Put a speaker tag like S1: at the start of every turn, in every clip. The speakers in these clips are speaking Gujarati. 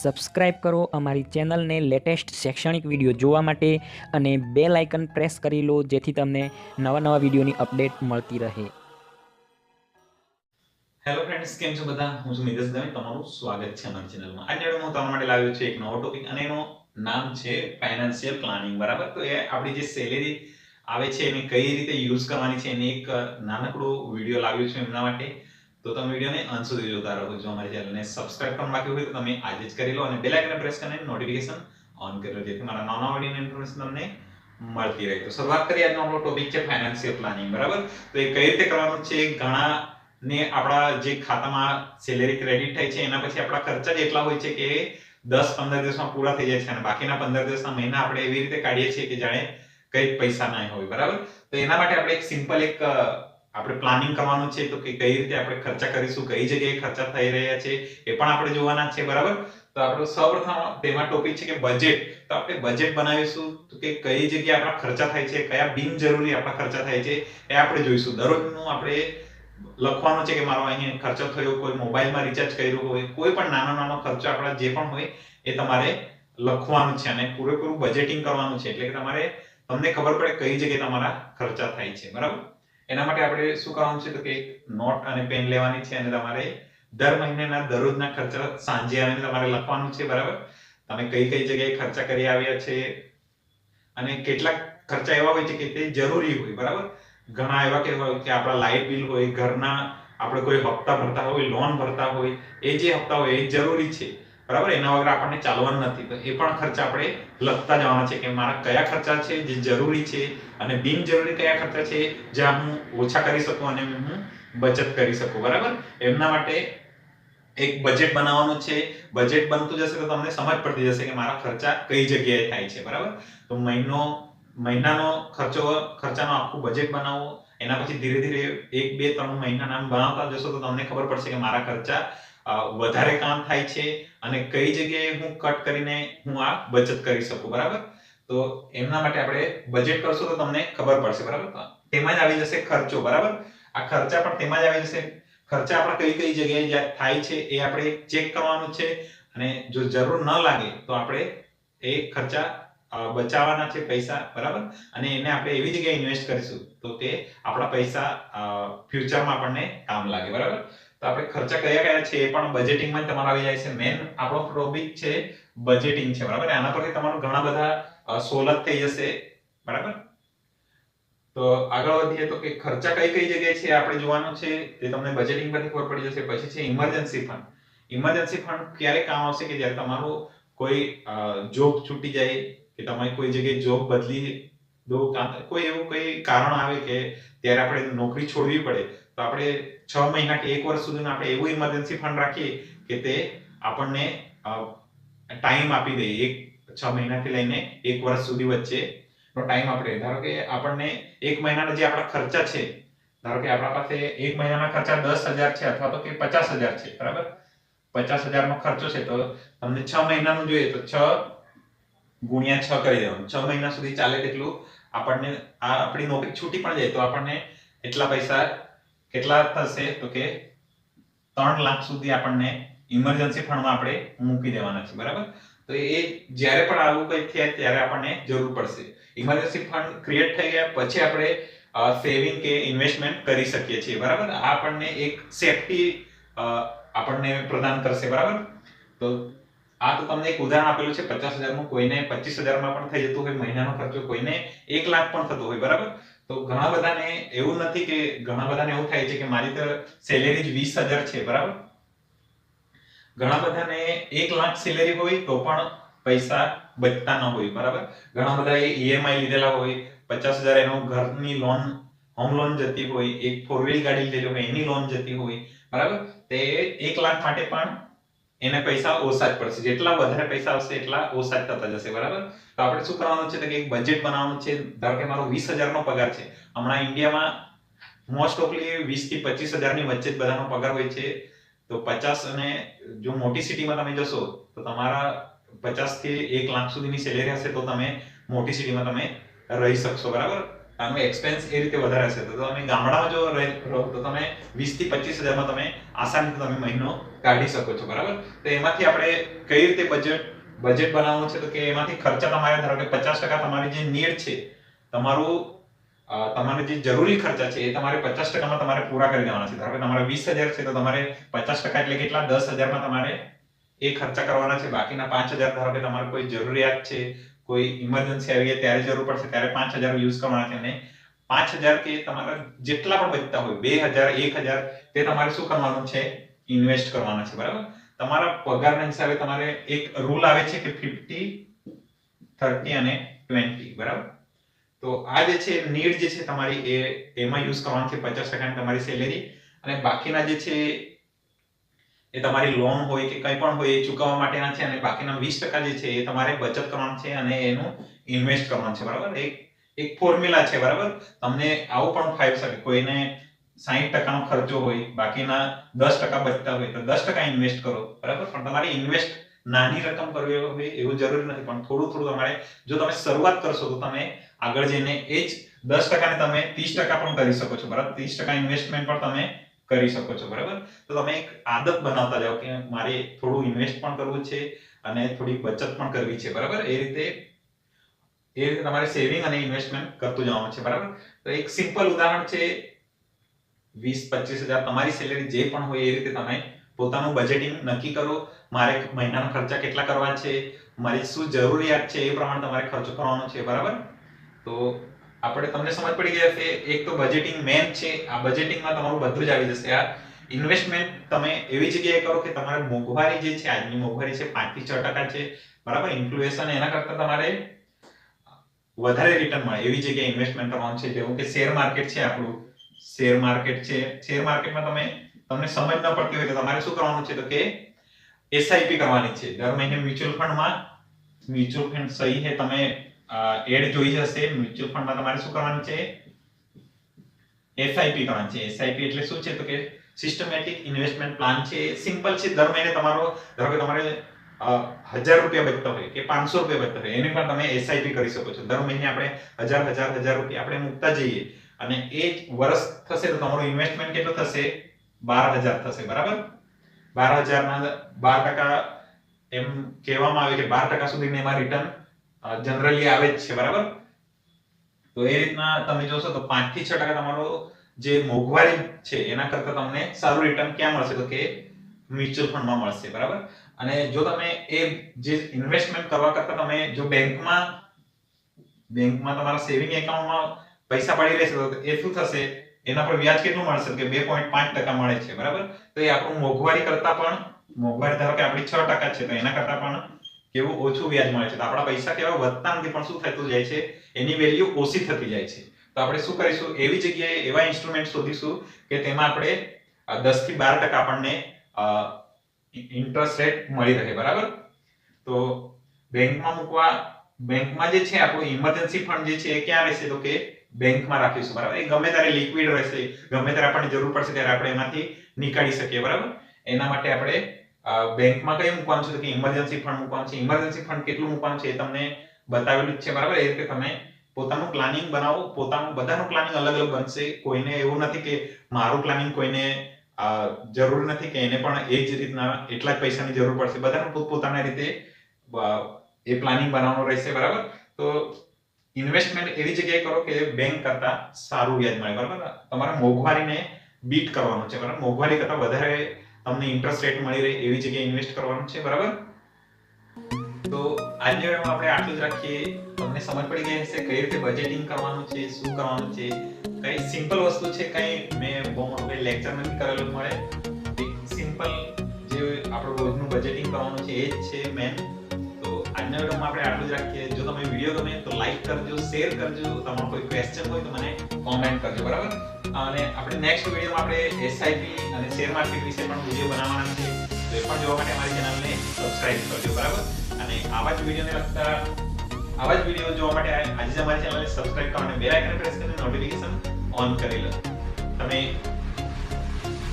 S1: સબસ્ક્રાઇબ કરો અમારી ચેનલને લેટેસ્ટ શૈક્ષણિક વિડીયો જોવા માટે અને બેલ આઇકન પ્રેસ કરી લો જેથી તમને નવા વિડીયોની અપડેટ મળતી રહે.
S2: હેલો ફ્રેન્ડ્સ, કેમ છો બધા? હું છું મિતેશ દવે. તમારું સ્વાગત છે અમારી ચેનલમાં. આજે હું તમારા માટે લાવ્યો છું એક નવો ટોપિક અને એનું નામ છે ફાઇનાન્શિયલ પ્લાનિંગ. બરાબર? તો એ આપણી જે સેલેરી આવે છે એને કઈ રીતે યુઝ કરવાની છે એની એક નાનકડો વિડીયો લાવ્યો છું એમના માટે. તો તમે વિડીયોને અંત સુધી જોતા રહો. જો અમારી ચેનલને સબસ્ક્રાઇબ કરવાનું બાકી હોય તો તમે આજે જ કરી લો અને બેલ આઇકન પ્રેસ કરીને નોટિફિકેશન ઓન કરી લો જેથી મારા નવા વિડીયોની ઇન્ફોર્મેશન તમને મળતી રહે. તો શરૂઆત કરીએ. આજનો આપણો ટોપિક છે ફાઇનાન્શિયલ પ્લાનિંગ. બરાબર? તો એ કઈ રીતે કરવાનું છે? ઘણા ને આપણા જે ખાતામાં સેલેરી ક્રેડિટ થાય છે એના પછી આપણા ખર્ચા જ એટલા હોય છે કે 10-15 દિવસમાં પૂરા થઈ જાય છે અને બાકીના 15 દિવસના મહિના આપણે એવી રીતે કાઢીએ છીએ કે જાણે કઈ પૈસા ના હોય. બરાબર? તો એના માટે આપણે એક સિમ્પલ આપણે પ્લાનિંગ કરવાનું છે. તો કે કઈ રીતે આપણે ખર્ચા કરીશું, કઈ જગ્યાએ ખર્ચા થઈ રહ્યા છે એ પણ આપણે જોવાના છે. બરાબર? તો આપણો સૌપ્રથમ તેમાં ટોપિક છે કે બજેટ. તો આપણે બજેટ બનાવીશું તો કે કઈ જગ્યાએ આપણા ખર્ચા થાય છે, કયા બિનજરૂરી આપણા ખર્ચા થાય છે એ આપણે જોઈશું. દરરોજનું આપણે લખવાનું છે કે મારો અહીં ખર્ચો થયો, કોઈ મોબાઈલમાં રિચાર્જ કર્યું હોય, કોઈ પણ નાનો ખર્ચો આપણા જે પણ હોય એ તમારે લખવાનું છે અને પૂરેપૂરું બજેટિંગ કરવાનું છે. એટલે કે તમને ખબર પડે કઈ જગ્યાએ તમારા ખર્ચા થાય છે. બરાબર? એના માટે આપણે શું કરવાનું છે તો કે નોટ અને પેન લેવાની છે અને તમારે દર મહિનાના દરરોજના ખર્ચા સાંજે આવીને તમારે લખવાનું છે. બરાબર? તમે કઈ જગ્યાએ ખર્ચા કરી આવ્યા છે અને કેટલાક ખર્ચા એવા હોય છે કે તે જરૂરી હોય. બરાબર? ઘણા એવા કે હોય કે આપણા લાઇટ બિલ હોય, ઘરના આપણે કોઈ હપ્તા ભરતા હોય, લોન ભરતા હોય, એ જે હપ્તા હોય એ જરૂરી છે. બરાબર? એના વગર આપણને ચાલવાનું નથી. તો એ પણ ખર્ચા આપણે લખતા જવાના છે કે મારા કયા ખર્ચા છે જે જરૂરી છે અને બિનજરૂરી કયા ખર્ચા છે જ્યાં હું ઓછા કરી શકું અને હું બચત કરી શકું. બરાબર? એમના માટે એક બજેટ બનાવવાનું છે. બજેટ બનતું જશે તો તમને સમજ પડતી જશે કે મારા ખર્ચા કઈ જગ્યાએ થાય છે. બરાબર? તો મહિનાનો ખર્ચાનો આખું બજેટ બનાવો. એના પછી ધીરે 1, 2, 3 મહિનાના બનાવતા જશો તો તમને ખબર પડશે કે મારા ખર્ચા વધારે કામ થાય છે અને કઈ જગ્યાએ હું કટ કરીને હું આ બચત કરી શકું. બરાબર? તો એમના માટે આપણે બજેટ કરશું તો તમને ખબર પડશે. બરાબર? તેમાં જ આવી જશે ખર્ચો. બરાબર? આ ખર્ચા પણ તેમાં જ આવી જશે. ખર્ચા આપણા કઈ જગ્યાએ થાય છે એ આપણે ચેક કરવાનું છે અને જો જરૂર ન લાગે તો આપણે એ ખર્ચા બચાવવાના છે પૈસા. બરાબર? અને એને આપણે એવી જગ્યાએ ઇન્વેસ્ટ કરીશું તો કે આપણા પૈસા ફ્યુચરમાં આપણને કામ લાગે. બરાબર? તો આપણે ખર્ચા કયા છે એ પણ બજેટિંગમાં તમારે આવી જાય છે. મેન આપણો ટોપિક છે બજેટિંગ છે. બરાબર? આના પરથી તમારું ઘણા બધા સોલ્વ થઈ જશે. બરાબર? તો આગળ વધીએ તો કે ખર્ચા કઈ જગ્યાએ છે આપણે જોવાનું છે. તે તમને બજેટિંગ પરથી ખબર પડી જશે. પછી છે ઇમરજન્સી ફંડ. ઇમરજન્સી ફંડ ક્યારે કામ આવશે કે જ્યારે તમારું કોઈ જોબ છૂટી જાય કે તમે કોઈ જગ્યાએ જોબ બદલી દો, કોઈ એવું કઈ કારણ આવે કે ત્યારે આપણે નોકરી છોડવી પડે તો આપણે 6 મહિના કે 1 વર્ષ સુધીનું આપણે એવું ઇમરજન્સી ફંડ રાખીએ કે તે આપણને ટાઈમ આપી દે. 6 મહિનાથી લઈને 1 વર્ષ સુધી વચ્ચેનો ટાઈમ આપણે, ધારો કે આપણને 1 મહિનાના જે આપણા ખર્ચા છે, ધારો કે આપણા પાસે 1 મહિનાના ખર્ચા 10,000 છે અથવા તો કે 50,000 છે. બરાબર? 50,000 નો ખર્ચો છે તો તમને 6 મહિનાનું જોઈએ તો 6 ગુણ્યા 6 કરી દેવાનું. 6 મહિના સુધી ચાલે તેટલું આપણને આપણી નોકરી છૂટી પણ જાય તો આપણને એટલા પૈસા કેટલા થશે તો કે 3 લાખ સુધી આપણને ઇમરજન્સી ફંડમાં આપણે મૂકી દેવાના છે. બરાબર? તો એ જ્યારે પણ આવું કંઈ થાય ત્યારે આપણને જરૂર પડશે. ઇમરજન્સી ફંડ ક્રિએટ થઈ ગયા પછી આપણે સેવિંગ કે ઇન્વેસ્ટમેન્ટ કરી શકીએ છીએ. બરાબર? આ આપણને એક સેફટી આપણને પ્રદાન કરશે. બરાબર? તો આ તો તમને એક ઉદાહરણ આપેલું છે 50,000 નું. કોઈને 25,000 માં પણ થઈ જતું હોય મહિનાનો ખર્ચો, કોઈને 1 લાખ પણ થતો હોય. બરાબર? તો ઘણા બધાને એવું નથી કે ઘણા બધાને એવું થાય છે કે મારી તો સેલેરી જ 20,000 છે. બરાબર? ઘણા બધાને 1 લાખ સેલેરી હોય તો પણ પૈસા બચતા ન હોય. બરાબર? ઘણા બધા ઈએમઆઈ લીધેલા હોય, 50,000 એનો ઘરની લોન, હોમ લોન જતી હોય, એક 4 વ્હીલ ગાડી લીધેલી હોય એની લોન જતી હોય. બરાબર? તે 1 લાખ માટે પણ એને પૈસા ઓછા જ પડશે. જેટલા વધારે પૈસા આવશે એટલા ઓછા જ થતા જશે. બરાબર? તો આપણે શું કરવાનું છે તો કે એક બજેટ બનાવવાનું છે. ધારો કે મારો 20,000 નો પગાર છે. હમણાં ઇન્ડિયામાં મોસ્ટ ઓફલી 20 થી 25,000 ની વચ્ચે જ બધાનો પગાર હોય છે. તો 50 અને જો મોટી સિટીમાં તમે જશો તો તમારા 50 થી 1 લાખ સુધીની સેલેરી હશે તો તમે મોટી સિટીમાં તમે રહી શકશો. બરાબર? કારણ કે એક્સપેન્સ એ રીતે વધારે હશે. તો તમે ગામડામાં જો રહો તો તમે 20 થી 25,000 માં તમે આસાનીથી તમે મહિનો કાઢી શકો છો, બરાબર. તો એમાંથી આપણે કઈ રીતે બજેટ બનાવવાનું છે, તો કે એમાંથી ખર્ચા તમારે ધારો કે 50% તમારી જે નીડ છે, તમારે જે જરૂરી ખર્ચા છે એ તમારે 50%માં તમારે પૂરા કરી દેવાના છે. ધારો કે તમારે 20,000 છે તો તમારે 50% એટલે કેટલા 10,000માં તમારે એ ખર્ચા કરવાના છે. બાકીના 5,000 ધારો કે તમારે કોઈ જરૂરિયાત છે, કોઈ ઇમરજન્સી આવી ગઈ ત્યારે જરૂર પડશે ત્યારે 5,000 યુઝ કરવાના છે, અને 5,000 કે તમારા જેટલા પણ બચતા હોય 2,000 1,000 તે તમારે શું કરવાનું છે, ઇન્વેસ્ટ કરવાના છે, બરાબર. તમારા પગારના હિસાબે તમારે એક રૂલ આવે છે કે 50 30 અને 20, બરાબર. તો આ જે છે નીડ જે છે તમારી એમાં યુઝ કરવાનું છે 50% તમારી સેલેરી, અને બાકીના જે છે એ તમારી લોન હોય કે કંઈ પણ હોય એ ચૂકવવા માટેના છે, અને બાકીના 20% જે છે એ તમારે બચત કરવાનું છે અને એનું ઇન્વેસ્ટ કરવાનું છે, બરાબર. એક ફોર્મ્યુલા છે, બરાબર. તમને આવું પણ ફાવી શકે, કોઈને 60% ખર્ચો હોય, બાકીના 10% બચતા હોય તો 10% ઇન્વેસ્ટ કરો, બરાબર. પણ તમારે ઇન્વેસ્ટ નાની રકમ કરવી હોય એવું જરૂરી નથી, પણ થોડું તમારે, જો તમે શરૂઆત કરશો તો તમે આગળ જઈને એ જ 10% ને તમે 30% પણ કરી શકો છો, બરાબર. 30% ઇન્વેસ્ટમેન્ટ પણ તમે કરી શકો છો, બરાબર. તો તમે એક આદત બનાવતા જાઓ કે મારે થોડું ઇન્વેસ્ટ પણ કરવું છે અને થોડી બચત પણ કરવી છે, બરાબર. એ રીતે તમારે સેવિંગ અને ઇન્વેસ્ટમેન્ટ કરતું જવાનું છે, બરાબર. તો એક સિમ્પલ ઉદાહરણ છે, 20-25,000 તમારી સેલેરી જે પણ હોય એ રીતે તમે પોતાનું બજેટિંગ નક્કી કરો. મારે મહિનાના ખર્ચા કેટલા કરવા છે, મારી શું જરૂરિયાત છે એ પ્રમાણે તમારે ખર્ચો કરવાનો છે, બરાબર. તો આપણે તમને સમજ પડી ગઈ હશે. એક તો બજેટિંગ મેન છે, આ બજેટિંગમાં તમારું બધું જ આવી જશે. આ ઇન્વેસ્ટમેન્ટ તમે એવી જગ્યાએ કરો કે તમારે મોંઘવારી જે છે, આજની મોંઘવારી છે 5 થી 6% છે, બરાબર. ઇન્ફ્લેશન એના કરતા તમારે વધારે રિટર્ન મળે એવી જગ્યાએ ઇન્વેસ્ટમેન્ટ કરવાનું છે. જેવું કે શેર માર્કેટ છે, આપણું શેર માર્કેટ છે. શેર માર્કેટમાં તમને સમજ ન પડતી હોય તો તમારે શું કરવાનું છે, તો કે એસઆઈપી કરવાની છે. દર મહિને મ્યુચ્યુઅલ ફંડ સહી છે, તમે એડ જોઈ હશે. મ્યુચ્યુઅલ ફંડમાં તમારે શું કરવાની છે, એસઆઈપી કરવાની છે. એસઆઈપી એટલે શું છે, તો કે સિસ્ટમેટિક ઇન્વેસ્ટમેન્ટ પ્લાન છે. સિમ્પલ છે. દર મહિને ધારો કે તમારે 1,000 રૂપિયા બચતા હોય કે 500 રૂપિયા બચતા હોય, એની પણ તમે એસઆઈપી કરી શકો છો. દર મહિને આપણે 1,000 રૂપિયા આપણે મૂકતા જઈએ, અને એ વર્ષ થશે તો તમારું ઇન્વેસ્ટમેન્ટ કેટલું થશે, 12,000 થશે, બરાબર. 12,000 ના 12% એમ કહેવામાં આવે કે 12% સુધીનું એમાં રિટર્ન જનરલી આવે જ છે, બરાબર. તો એ રીતના તમે જોશો તો 5 થી 6% તમારો જે મોંઘવારી છે એના કરતા તમને સારું રિટર્ન ક્યાં મળશે, તો કે મ્યુચ્યુઅલ ફંડમાં મળશે, બરાબર. અને જો તમે એ જે ઇન્વેસ્ટમેન્ટ કરવા કરતા તમે જો બેંકમાં તમારા સેવિંગ એકાઉન્ટમાં પૈસા પડી રહેશે તો એ શું થશે, એના પર વ્યાજ કેટલું મળશે કે 2.5% મળે છે, બરાબર. તો એ આપણું મોંઘવારી કરતા પણ, મોંઘવારી ધારો કે આપણી 6% છે તો એના કરતા પણ કેવું ઓછું વ્યાજ મળે છે. તો આપણા પૈસા કેવા વધતા નથી, પણ શું થતું જાય છે, એની વેલ્યુ ઓછી થતી જાય છે. તો આપણે શું કરીશું, એવી જગ્યાએ એવા ઇન્સ્ટ્રુમેન્ટ શોધીશું કે તેમાં આપણે 10 થી 12% આપણને ઇન્ટરેસ્ટ રેટ મળી રહે, બરાબર. તો બેંકમાં જે છે આપણું ઇમરજન્સી ફંડ જે છે એ ક્યાં રહેશે, તો કે બેંકમાં રાખીશું, બરાબર. એ ગમે ત્યારે લિક્વિડ રહેશે, ગમે ત્યારે આપણને જરૂર પડશે ત્યારે આપણે એમાંથી નીકાળી શકીએ, બરાબર. એના માટે આપણે બેંકમાં કઈ મૂકવાનું છે, તો કે ઇમરજન્સી ફંડ મૂકવાનું છે. ઇમરજન્સી ફંડ કેટલું મૂકવાનું છે એ તમને બતાવેલું જ છે, બરાબર. એ રીતે તમે પોતાનું પ્લાનિંગ બનાવો. બધાનું પ્લાનિંગ અલગ અલગ બનશે. કોઈને એવું નથી કે મારું પ્લાનિંગ કોઈને જરૂર નથી કે એને પણ એ જ રીતના એટલા જ પૈસાની જરૂર પડશે. બધાનું પોતપોતાના રીતે એ પ્લાનિંગ બનાવવાનું રહેશે, બરાબર. તો ઇન્વેસ્ટમેન્ટ એવી જગ્યાએ કરો કે બેંક કરતા સારું વ્યાજ મળે, બરાબર. તમારે મોંઘવારીને બીટ કરવાનું છે, બરાબર. મોંઘવારી કરતા વધારે તમને ઇન્ટરેસ્ટ રેટ મળી રહે એવી જગ્યાએ ઇન્વેસ્ટ કરવાનું છે, બરાબર. તો આજની વિડિયોમાં આપણે આટલું જ રાખીએ. તમને સમજ પડી ગઈ હશે કઈ રીતે બજેટિંગ કરવાનું છે, શું કરવાનું છે. કઈ સિમ્પલ વસ્તુ છે, કઈ મેં બહુ મોટો કઈ લેક્ચર નથી કરેલો મળે. એક સિમ્પલ જે આપણું રોજનું બજેટિંગ કરવાનું છે એ જ છે મેન. તો આજના વિડિયોમાં આપણે આટલું જ રાખીએ. જો તમને વિડિયો ગમે તો લાઈક કરજો, શેર કરજો. તમારો કોઈ ક્વેશ્ચન હોય તો મને કોમેન્ટ કરજો, બરાબર. અને આપણે નેક્સ્ટ વિડિયોમાં આપણે એસઆઈપી અને શેર માર્કેટ વિશે પણ વિડિયો બનાવવાના છે. તો એ પણ જોવા માટે અમારી ચેનલને સબસ્ક્રાઇબ કરજો, બરાબર. અને આવા જ વિડિયો જોવા માટે આજે જ અમારી ચેનલને સબસ્ક્રાઇબ કરો અને બેલ આઇકન પ્રેસ કરીને નોટિફિકેશન ઓન કરી લો. તમે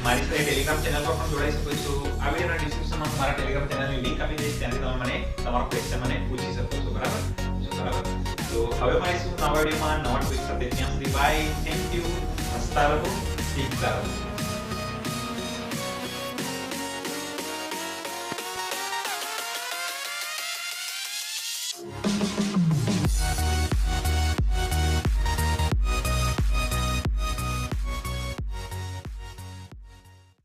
S2: મારી સાથે ટેલિગ્રામ ચેનલ પર પણ જોડાઈ શકો છો. આ વિડિયોના ડિસ્ક્રિપ્શનમાં મારા ટેલિગ્રામ ચેનલની લિંક આપી દઈશ, ત્યાંથી તમે મને તમારો ક્વેશ્ચન મને પૂછી શકો છો, બરાબર. તો હવે મળીશું નવા વિડિયોમાં નવા ટોપિક સાથે. ત્યાં સુધી બાય, થેન્ક યુ, હસતા રહો, શીખતા રહો.